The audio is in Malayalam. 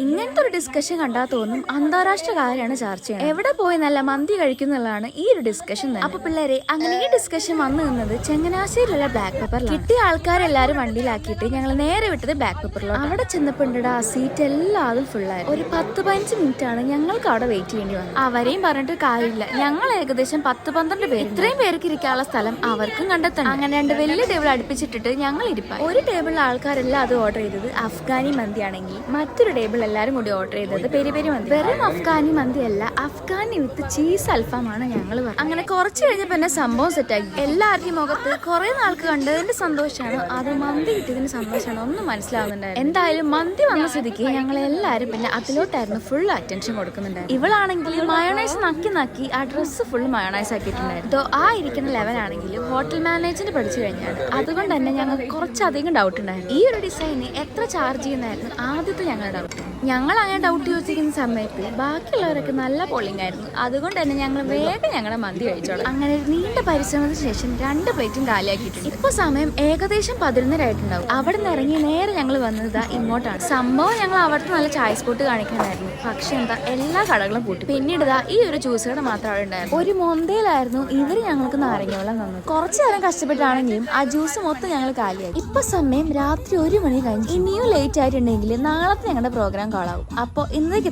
ഇങ്ങനത്തെ ഒരു ഡിസ്കഷൻ കണ്ടാൽ തോന്നും അന്താരാഷ്ട്ര കാര്യമാണ് ചർച്ച ചെയ്യുന്നത്. എവിടെ പോയി നല്ല മന്തി കഴിക്കുന്നുള്ളതാണ് ഈ ഒരു ഡിസ്കഷൻ തന്നെ. അപ്പൊ പിള്ളേരെ, അങ്ങനെ ഈ ഡിസ്കഷൻ വന്നു നിന്നത് ചങ്ങനാശ്ശേരിയിലുള്ള ബ്ലാക്ക് പെപ്പറിലാണ്. കിട്ടിയ ആൾക്കാരെല്ലാരും വണ്ടിയിലാക്കിയിട്ട് ഞങ്ങൾ നേരെ വിട്ടത് ബ്ലാക്ക് പെപ്പറിലാണ്. അവിടെ ചെന്നപ്പോണ്ടാ സീറ്റ് എല്ലാതും ഫുള്ളായി. ഒരു 10-15 മിനിറ്റ് ആണ് ഞങ്ങൾക്ക് അവിടെ വെയിറ്റ് ചെയ്യേണ്ടി വന്നത്. അവരെയും പറഞ്ഞിട്ട് കാര്യമില്ല, ഞങ്ങൾ ഏകദേശം 10-12 പേര്. ഇത്രയും പേർക്ക് ഇരിക്കാനുള്ള സ്ഥലം അവർക്കും കണ്ടെത്തണം. അങ്ങനെ 2 വലിയ ടേബിൾ അടുപ്പിച്ചിട്ടിട്ട് ഞങ്ങൾ ഇരിപ്പായി. ഒരു ടേബിളിൽ ആൾക്കാരെല്ലാം അത് ഓർഡർ ചെയ്തത് അഫ്ഗാനി മന്തി ആണെങ്കിൽ മറ്റൊരു ടേബിൾ എല്ലാരും കൂടി ഓർഡർ ചെയ്തത് പെരി പെരി മന്തി. വെറും അഫ്ഗാനി മന്തി അല്ല, അഫ്ഗാനി വിത്ത് ചീസ് അൽഫാമാണ് ഞങ്ങൾ പറഞ്ഞത്. അങ്ങനെ കുറച്ച് കഴിഞ്ഞപ്പോ തന്നെ സംഭവം സെറ്റാക്കി. എല്ലാവരുടെയും മുഖത്ത് കുറെ നാൾക്ക് കണ്ടതിന്റെ സന്തോഷമാണ് അത് മന്തി കിട്ടിയതിന്റെ സന്തോഷമാണ് ഒന്നും മനസ്സിലാവുന്നുണ്ടായിരുന്നു. എന്തായാലും മന്തി വന്ന സ്ഥിതിക്ക് ഞങ്ങൾ എല്ലാവരും പിന്നെ അതിലോട്ടായിരുന്നു ഫുൾ അറ്റൻഷൻ കൊടുക്കുന്നുണ്ടായിരുന്നു. ഇവളാണെങ്കിൽ മയോണൈസ് നക്കി ആ ഡ്രസ്സ് ഫുൾ മയോണൈസ് ആക്കിയിട്ടുണ്ടായിരുന്നു. ആ ഇരിക്കുന്ന ലെവലാണെങ്കിൽ ഹോട്ടൽ മാനേജ്മെന്റ് പഠിച്ചു കഴിഞ്ഞാണ്. അതുകൊണ്ട് തന്നെ ഞങ്ങൾക്ക് കുറച്ചധികം ഡൗട്ട് ഉണ്ടായിരുന്നു. ഈ ഒരു ഡിസൈന് എത്ര ചാർജ് ചെയ്യുന്നായിരുന്നു ആദ്യത്തെ ഞങ്ങളുടെ ഡൗട്ട്. ഞങ്ങൾ അങ്ങനെ ഡൗട്ട് ചോദിച്ചിരിക്കുന്ന സമയത്ത് ബാക്കിയുള്ളവരൊക്കെ നല്ല പോളിംഗ് ആയിരുന്നു. അതുകൊണ്ട് തന്നെ ഞങ്ങൾ വേഗം ഞങ്ങളുടെ മന്തി കഴിച്ചോളാം. അങ്ങനെ നീണ്ട പരിശ്രമത്തിന് ശേഷം 2 പ്ലേറ്റും കാലിയാക്കിയിട്ടുണ്ട്. ഇപ്പൊ സമയം ഏകദേശം 11:30 ആയിട്ടുണ്ടാവും. അവിടെ നിന്ന് ഇറങ്ങി നേരെ ഞങ്ങൾ വന്നത് ഇങ്ങോട്ടാണ്. സംഭവം ഞങ്ങൾ അവിടുത്തെ നല്ല ചായ സ്പോട്ട് കാണിക്കണമായിരുന്നു. പക്ഷെ എന്താ, എല്ലാ കടകളും പൂട്ടി. പിന്നീട് ഈ ഒരു ജ്യൂസ് കട മാത്രം അവിടെ ഉണ്ടായിരുന്നു. ഒരു മൊന്തയിലായിരുന്നു ഇവര് ഞങ്ങൾക്ക് നാരങ്ങ വെള്ളം തന്നു. കുറച്ചു നേരം കഷ്ടപ്പെട്ടാണെങ്കിലും ആ ജ്യൂസ് മൊത്തം ഞങ്ങൾ കാലിയായി. ഇപ്പൊ സമയം രാത്രി 1 മണി കഴിഞ്ഞു. ഇനിയും ലേറ്റ് ആയിട്ടുണ്ടെങ്കിൽ നാളത്തെ ഞങ്ങളുടെ പ്രോഗ്രാം കോളാവും. അപ്പോൾ ഇന്നേക്ക്